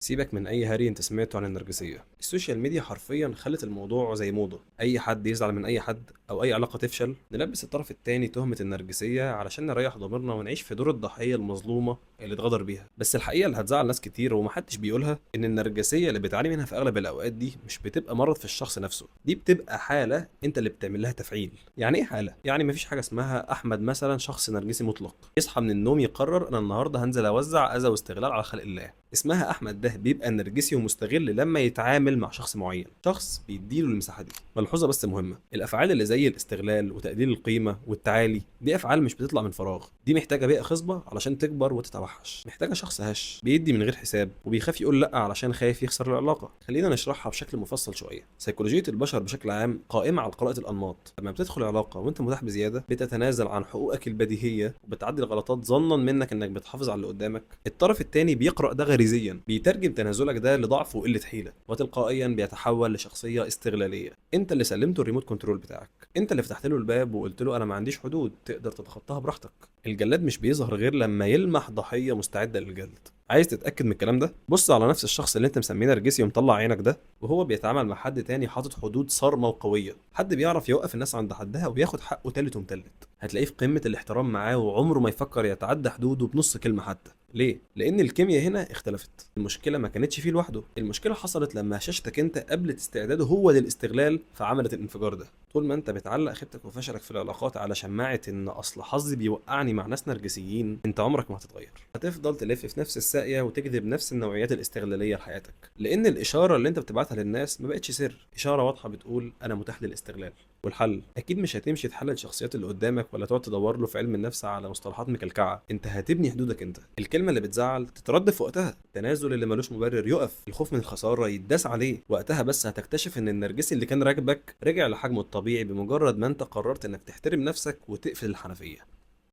سيبك من اي هري انت سمعته عن النرجسيه. السوشيال ميديا حرفيا خلت الموضوع زي موضه، اي حد يزعل من اي حد او اي علاقه تفشل نلبس الطرف التاني تهمه النرجسيه علشان نريح ضميرنا ونعيش في دور الضحيه المظلومه اللي اتغدر بيها. بس الحقيقه اللي هتزعل ناس كتير ومحدش بيقولها ان النرجسيه اللي بتعاني منها في اغلب الاوقات دي مش بتبقى مرض في الشخص نفسه، دي بتبقى حاله انت اللي بتعمل لها تفعيل. يعني ايه حاله؟ يعني مفيش حاجه اسمها احمد مثلا شخص نرجسي مطلق يصحى من النوم يقرر انا النهارده هنزل اوزع اذى واستغلال على خلق الله. اسمها احمد ده بيبقى نرجسي ومستغل لما يتعامل مع شخص معين، شخص بيديله المساحه دي. ملحوظه بس مهمه، الافعال اللي زي الاستغلال وتقليل القيمه والتعالي دي افعال مش بتطلع من فراغ، دي محتاجه بيئه خصبه علشان تكبر وتتوحش، محتاجه شخص هش بيدي من غير حساب وبيخاف يقول لا علشان خايف يخسر العلاقه. خلينا نشرحها بشكل مفصل شويه. سيكولوجيه البشر بشكل عام قائمه على قراءه الانماط. لما بتدخل علاقه وانت متاح بزياده بتتنازل عن حقوقك البديهيه وبتعدي الغلطات ظنا منك انك بتحافظ على اللي قدامك، الطرف الثاني بيقرا ده غريزيا، بيترجم تنازلك ده لضعف وقله حيله، وتلقائيا بيتحول لشخصيه استغلاليه. انت اللي سلمته الريموت كنترول بتاعك، انت اللي فتحت له الباب وقلت له انا ما عنديش حدود تقدر تتخطاها براحتك. الجلاد مش بيظهر غير لما يلمح ضحيه مستعده للجلد. عايز تتاكد من الكلام ده؟ بص على نفس الشخص اللي انت مسميه نرجسي ومطلع عينك ده وهو بيتعامل مع حد تاني حاطط حدود صارمه وقويه، حد بيعرف يوقف الناس عند حدها وياخد حقه تالت ومتلت. هتلاقيه في قمه الاحترام معاه وعمره ما يفكر يتعدى حدوده بنص كلمه حتى. ليه؟ لأن الكيمياء هنا اختلفت. المشكلة ما كانتش فيه لوحده، المشكلة حصلت لما هشاشتك أنت قبلت استعداده هو للاستغلال فعملت الانفجار ده. طول ما أنت بتعلق خيبتك وفشلك في العلاقات على شماعة إن أصل حظي بيوقعني مع ناس نرجسيين، أنت عمرك ما هتتغير. هتفضل تلف في نفس الساقية وتجذب نفس النوعيات الاستغلالية لحياتك، لأن الإشارة اللي أنت بتبعتها للناس ما بقتش سر، إشارة واضحة بتقول أنا متاح للاستغلال. والحل اكيد مش هتمشي تحلل الشخصيات اللي قدامك ولا تقعد تدور له في علم النفس على مصطلحات مكلكعه، انت هتبني حدودك. انت الكلمه اللي بتزعل تترد في وقتها، التنازل اللي ملوش مبرر يقف، الخوف من الخساره يتداس عليه. وقتها بس هتكتشف ان النرجسي اللي كان راكبك رجع لحجمه الطبيعي بمجرد ما انت قررت انك تحترم نفسك وتقفل الحنفيه.